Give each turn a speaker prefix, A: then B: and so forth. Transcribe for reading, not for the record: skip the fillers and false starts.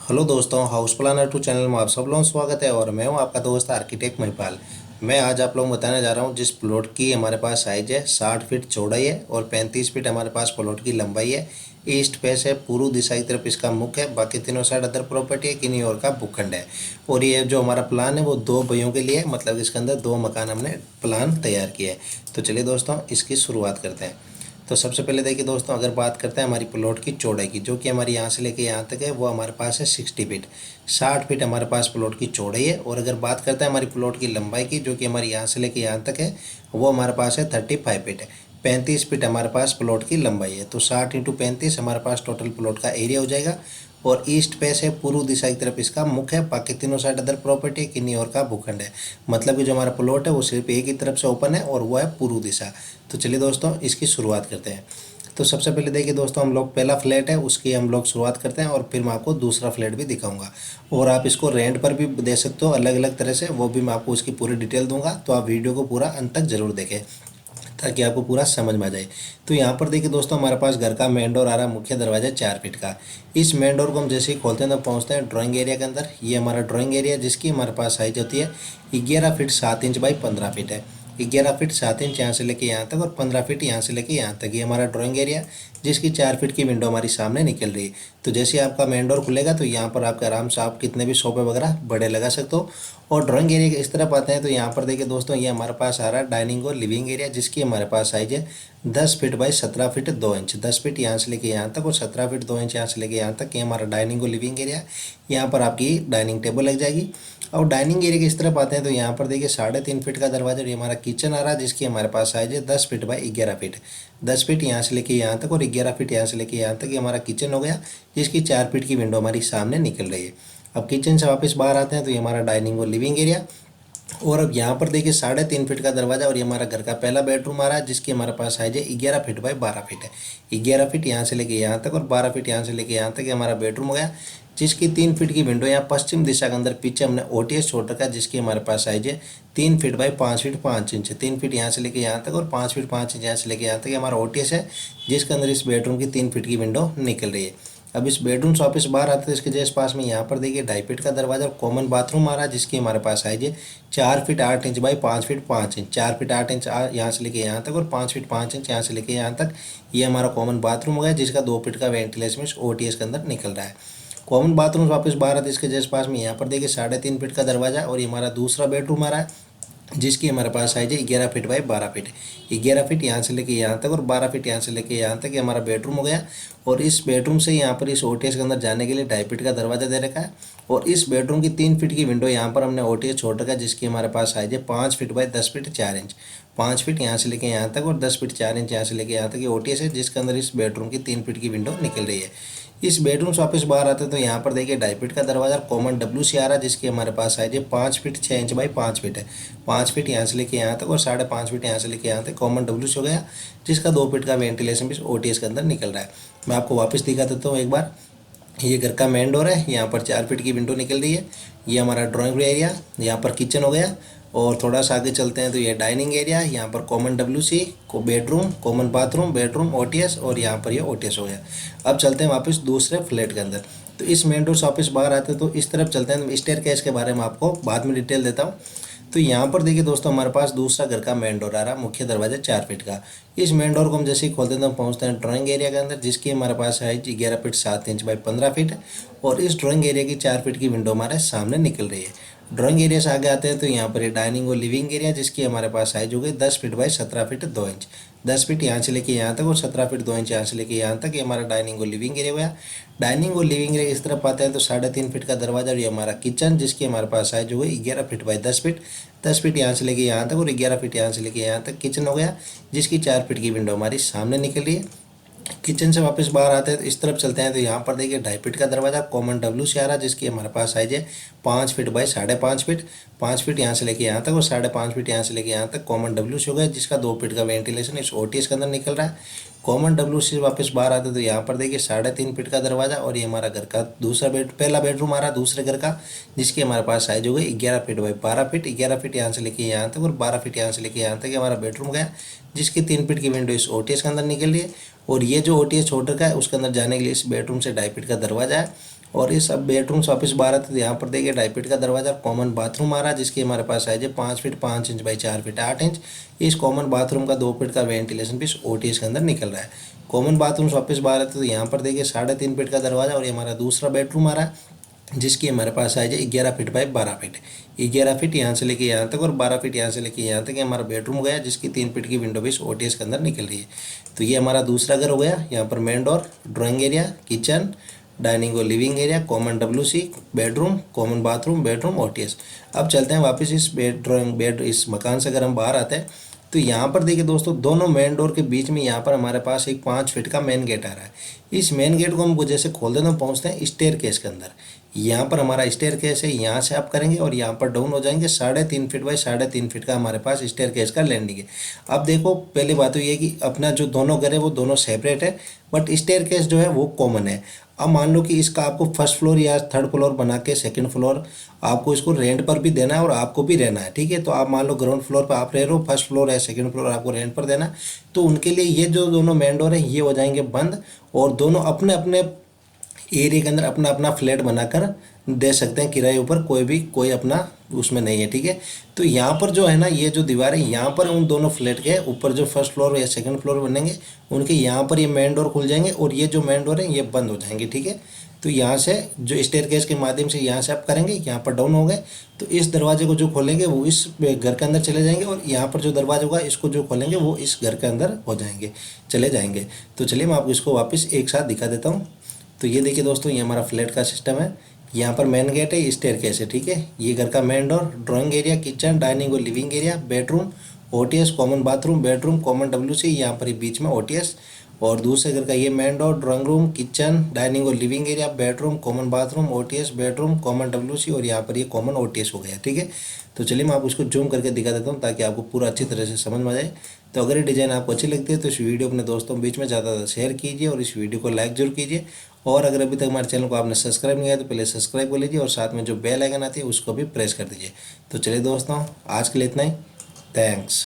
A: Hello दोस्तों, house planner to channel में आप सब लोगों का स्वागत है। और मैं हूं आपका दोस्त आर्किटेक्ट महिपाल। मैं आज आप लोगों को बताने जा रहा हूं जिस प्लॉट की हमारे पास साइज है 60 फीट चौड़ाई है और 35 फीट हमारे पास प्लॉट की लंबाई है। ईस्ट फेस है, पूर्व दिशा की तरफ इसका मुख है। बाकी तीनों साइड अदर प्रॉपर्टी है, किन्हीं और का भूखंड है। और ये जो हमारा प्लान है वो दो भाइयों के लिए है, मतलब इसके अंदर दो मकान हमने प्लान तैयार किया है। तो चलिए दोस्तों इसकी शुरुआत करते हैं। तो सबसे पहले देखिए दोस्तों, अगर बात करते हैं हमारी प्लॉट की चौड़ाई की, जो कि हमारी यहाँ से लेके यहाँ तक है, वो हमारे पास है 60 फीट। 60 फीट हमारे पास प्लॉट की चौड़ाई है। और अगर बात करते हैं हमारी प्लॉट की लंबाई की, जो कि हमारी यहाँ से लेके यहाँ तक है, वो हमारे पास है 35 फीट है। 35 फीट हमारे पास प्लॉट की लंबाई है। तो 60 × 35 हमारे पास टोटल प्लॉट का एरिया हो जाएगा। और ईस्ट फेस है, पूर्व दिशा की तरफ इसका मुख है। बाकी तीनों साइड अदर प्रॉपर्टी है, किन्हीं और का भूखंड है। मतलब कि जो हमारा प्लॉट है वो सिर्फ एक ही तरफ से ओपन है और वो है पूर्व दिशा। तो चलिए दोस्तों इसकी शुरुआत करते हैं। तो सबसे पहले देखिए दोस्तों, हम लोग पहला फ्लैट है उसकी हम लोग शुरुआत करते हैं और फिर मैं आपको दूसरा फ्लैट भी दिखाऊंगा। और आप इसको रेंट पर भी दे सकते हो अलग अलग तरह से, वो भी मैं आपको उसकी पूरी डिटेल दूंगा। तो आप वीडियो को पूरा अंत तक जरूर देखें ताकि आपको पूरा समझ में आ जाए। तो यहाँ पर देखिए दोस्तों, हमारे पास घर का मेन डोर आ रहा है, मुख्य दरवाजा 4 फीट का। इस मेन डोर को हम जैसे ही खोलते हैं तो पहुँचते हैं ड्राइंग एरिया के अंदर। ये हमारा ड्राइंग एरिया जिसकी हमारे पास साइज होती है 11 फीट 7 इंच बाई 15 फीट है। 11 फीट 7 इंच यहाँ से लेके यहाँ तक और 15 फीट यहाँ से लेके यहाँ तक, ये हमारा ड्राइंग एरिया जिसकी 4 फीट की विंडो हमारी सामने निकल रही है। तो जैसे आपका मेन डोर खुलेगा तो यहाँ पर आपके आराम से आप कितने भी सोफे वगैरह बड़े लगा सकते हो। और ड्राइंग एरिया के इस तरफ आते हैं तो यहाँ पर देखिए दोस्तों, ये हमारे पास आ रहा है डाइनिंग और लिविंग एरिया जिसकी हमारे पास साइज है 10 feet by 17 feet 2 inch. 10 feet यहाँ से लेके यहाँ तक और 17 फीट 2 इंच यहाँ से लेके यहाँ तक, ये हमारा डाइनिंग और लिविंग एरिया। यहाँ पर आपकी डाइनिंग टेबल लग जाएगी। और डाइनिंग एरिया के इस तरफ आते हैं तो यहाँ पर देखिए 3.5 फीट का दरवाजा, ये हमारा किचन आ रहा है जिसकी हमारे पास साइज है 10 फीट बाई 11 फीट। 10 फीट यहाँ से लेके यहाँ तक और 11 फीट यहाँ से लेके यहाँ तक, ये हमारा किचन हो गया जिसकी 4 फीट की विंडो हमारी सामने निकल रही है। अब किचन से वापस बाहर आते हैं तो ये हमारा डाइनिंग और लिविंग एरिया। और अब यहाँ पर देखिए 3.5 फीट का दरवाजा और ये हमारा घर का पहला बेडरूम आ रहा है जिसकी हमारे पास साइज है 11 फीट बाई 12 फीट है। 11 फीट यहाँ से लेके यहाँ तक और 12 फीट यहाँ से लेके यहाँ तक, ये हमारा बेडरूम हो गया जिसकी 3 फीट की विंडो यहाँ पश्चिम दिशा के अंदर पीछे हमने ओटीएस छोड़ रखा है जिसकी हमारे पास साइज है 3 feet by 5 feet 5 inch. 3 feet यहाँ से लेके यहाँ तक और 5 फीट 5 इंच यहाँ से लेके यहाँ तक, ये हमारा ओटीएस है जिसके अंदर इस बेडरूम की 3 फीट की विंडो निकल रही है। अब इस बेडरूम से वापस बाहर आते हैं तो इसके जस्ट पास में यहाँ पर देखिए 2.5 फीट का दरवाजा और कॉमन बाथरूम आ रहा है जिसकी हमारे पास साइज है 4 feet 8 inch by 5 feet 5 inch. 4 feet 8 inch यहाँ से लेके यहाँ तक और 5 फीट 5 इंच यहाँ से लेके यहाँ तक, ये हमारा कॉमन बाथरूम हो गया जिसका 2 फीट का वेंटिलेशन इस ओटीएस के अंदर निकल रहा है। कॉमन बाथरूम से वापस बाहर आते इसके जस्ट पास में यहाँ पर देखिए 3.5 फीट का दरवाजा और ये हमारा दूसरा बेडरूम आ रहा है जिसकी हमारे पास साइज है 11 फीट बाई 12 फीट। 11 फीट यहाँ से लेके यहाँ तक और 12 फीट यहाँ से लेके यहाँ तक, ये हमारा बेडरूम हो गया। और इस बेडरूम से यहाँ पर इस ओटीएस के अंदर जाने के लिए 2.5 फीट का दरवाजा दे रखा है। और इस बेडरूम की 3 फीट की विंडो यहाँ पर हमने ओटीएस छोड़ रखा है जिसकी हमारे पास साइज है 5 feet by 10 feet 4 inch. 5 feet यहाँ से लेके यहाँ तक और 10 फीट 4 इंच यहाँ से लेके यहाँ तक, ये ओटीएस है जिसके अंदर इस बेडरूम की 3 फीट की विंडो निकल रही है। इस बेडरूम से वापस बाहर आते हैं तो यहाँ पर देखिए 2.5 फीट का दरवाजा कॉमन WC आ रहा है जिसकी हमारे पास साइज है 5 फीट 6 इंच बाई 5 फीट है। 5 फीट यहाँ से लेके यहाँ तक और 5.5 फीट यहाँ से लेके यहाँ तक कॉमन WC हो गया जिसका 2 फीट का वेंटिलेशन भी ओटीएस के अंदर निकल रहा है। मैं आपको वापस दिखा देता हूँ एक बार। ये घर का मेन डोर है, यहाँ पर 4 फीट की विंडो निकल रही है। ये हमारा ड्राइंग एरिया, यहाँ पर किचन हो गया। और थोड़ा सा आगे चलते हैं तो ये डाइनिंग एरिया, यहाँ पर कॉमन WC को bedroom, common bathroom, bedroom, OTS और यहाँ पर ये ओटीएस हो गया। अब चलते हैं वापस दूसरे फ्लैट के अंदर। तो इस मेन डोर से वापस बाहर आते हैं तो इस तरफ चलते हैं। स्टेयरकेस के बारे में आपको बाद में डिटेल देता हूँ। तो यहाँ पर देखिए दोस्तों, हमारे पास दूसरा घर का मेन डोर आ रहा है, मुख्य दरवाजा 4 फीट का। इस मेन डोर को हम जैसे ही खोलते हैं तो हम पहुँचते हैं ड्राइंग एरिया के अंदर जिसकी हमारे पास है 11 फीट 7 इंच बाई 15 फीट है। और इस ड्राइंग एरिया की 4 फीट की विंडो हमारे सामने निकल रही है। ड्राइंग एरिया से आगे आते हैं तो यहाँ पर ये डाइनिंग और लिविंग एरिया जिसकी हमारे पास साइज हो गई 10 feet by 17 feet 2 inch. 10 feet यहाँ से लेके यहाँ तक और 17 फीट 2 इंच यहाँ से लेके यहाँ तक, ये हमारा डाइनिंग और लिविंग एरिया हुआ। डाइनिंग और लिविंग एरिया इस तरफ आते हैं तो 3.5 फीट का दरवाजा और ये हमारा किचन जिसकी हमारे पास साइज हो गई 11 फीट बाई 10 फीट। 10 फीट यहाँ से लेके यहाँ तक और 11 फीट यहाँ से लेके यहाँ तक किचन हो गया जिसकी 4 फीट की विंडो हमारी सामने निकल रही है। किचन से वापस बाहर आते हैं तो इस तरफ चलते हैं तो यहाँ पर देखिए 2.5 फीट का दरवाजा कॉमन WC आ रहा है जिसकी हमारे पास साइज है 5 फीट बाई 5.5 फीट। 5 फीट यहाँ से लेके यहाँ तक और 5.5 फीट यहाँ से लेके यहाँ तक कॉमन WC हो गया जिसका 2 फीट का वेंटिलेशन इस ओटीएस के अंदर निकल रहा है। कॉमन WC से वापस बाहर आते हैं तो यहाँ पर देखिए 3.5 फीट का दरवाजा और ये हमारा घर का पहला बेडरूम आ रहा है दूसरे घर का जिसकी हमारे पास साइज हो गई 11 फीट बाई 12 फीट। 11 फीट यहाँ से लेके यहाँ तक और 12 फीट यहाँ से लेके यहाँ तक, हमारा बेडरूम गया जिसकी 3 फीट की विंडो इस ओटीएस के अंदर निकल रही है। और ये जो ओटीएस छोड़ रखा है उसके अंदर जाने के लिए इस बेडरूम से 2.5 फीट का दरवाजा है। और इस अब बेडरूम से ऑफिस बाहर आते तो यहाँ पर देखिए 2.5 फीट का दरवाजा, कॉमन बाथरूम आ रहा है जिसकी हमारे पास साइज है 5 feet 5 inch by 4 feet 8 inch. इस कॉमन बाथरूम का 2 फीट का वेंटिलेशन पीस ओटीएस के अंदर निकल रहा है। कॉमन बाथरूम से ऑफिस बाहर आते तो यहाँ पर देखिए 3.5 फीट का दरवाजा और ये हमारा दूसरा बेडरूम आ रहा है जिसकी हमारे पास साइज है 11 फीट बाई 12 फीट। 11 फीट यहाँ से लेके यहाँ तक और 12 फीट यहाँ से लेके यहाँ तक हमारा बेडरूम गया जिसकी 3 फीट की विंडो पीस ओटीएस के अंदर निकल रही है। तो ये हमारा दूसरा घर हो गया। यहाँ पर main door, drawing area, kitchen, dining और living area, common WC, bedroom, common bathroom, bedroom, OTS. अब चलते हैं वापस इस बेड इस मकान से अगर हम बाहर आते हैं तो यहाँ पर देखिए दोस्तों दोनों मेन डोर के बीच में यहाँ पर हमारे पास एक 5 फीट का मेन गेट आ रहा है। इस मेन गेट को हम जैसे खोल देते हैं पहुँचते हैं स्टेयर केस के अंदर। यहाँ पर हमारा स्टेयर केस है, यहाँ से आप करेंगे और यहाँ पर डाउन हो जाएंगे। 3.5 फीट बाई 3.5 फीट का हमारे पास स्टेयर केस का लैंडिंग है। अब देखो पहली बात तो ये है कि अपना जो दोनों घर है वो दोनों सेपरेट है बट स्टेयर केस जो है वो कॉमन है। अब मान लो कि इसका आपको फर्स्ट फ्लोर या थर्ड फ्लोर बना के सेकंड फ्लोर आपको इसको रेंट पर भी देना है और आपको भी रहना है, ठीक है। तो आप मान लो ग्राउंड फ्लोर पर आप रह रहे हो, फर्स्ट फ्लोर या सेकंड फ्लोर आपको रेंट पर देना है, तो उनके लिए ये जो दोनों मेन डोर है ये हो जाएंगे बंद और दोनों अपने अपने एरिया के अंदर अपना अपना फ्लैट बनाकर दे सकते हैं किराए ऊपर। कोई अपना उसमें नहीं है, ठीक है। तो यहाँ पर जो है ना ये जो दीवार है यहाँ पर उन दोनों फ्लैट के ऊपर जो फर्स्ट फ्लोर या सेकंड फ्लोर बनेंगे उनके यहाँ पर ये मेन डोर खुल जाएंगे और ये जो मेन डोर है ये बंद हो जाएंगे, ठीक है। तो यहाँ से जो स्टेयरकेस के माध्यम से यहाँ से आप करेंगे, यहाँ पर डाउन हो गए तो इस दरवाजे को जो खोलेंगे वो इस घर के अंदर चले जाएंगे और यहाँ पर जो दरवाजा होगा इसको जो खोलेंगे वो इस घर के अंदर हो जाएंगे, चले जाएंगे। तो चलिए मैं आपको इसको वापस एक साथ दिखा देता हूँ। तो ये देखिए दोस्तों ये हमारा फ्लैट का सिस्टम है। यहाँ पर मेन गेट है, स्टेयरकेस है, ठीक है। ये घर का main door, drawing area, kitchen, dining और living area, bedroom, OTS, common bathroom, bedroom, common WC, यहाँ पर बीच में ओटीएस। और दूसरे घर का ये main door, drawing room, kitchen, dining और living area, bedroom, common bathroom, OTS, bedroom, common WC और यहाँ पर ये कॉमन ओटीएस हो गया, ठीक है। तो चलिए मैं आपको इसको जूम करके दिखा देता हूँ ताकि आपको पूरा अच्छी तरह से समझ में आ जाए। तो अगर ये डिज़ाइन आपको अच्छी लगती है तो इस वीडियो अपने दोस्तों के बीच में ज़्यादा शेयर कीजिए और इस वीडियो को लाइक जरूर कीजिए। और अगर अभी तक हमारे चैनल को आपने सब्सक्राइब नहीं किया तो पहले सब्सक्राइब कर लीजिए और साथ में जो बेल आइकन आती है उसको भी प्रेस कर दीजिए। तो चलिए दोस्तों आज के लिए इतना ही, थैंक्स।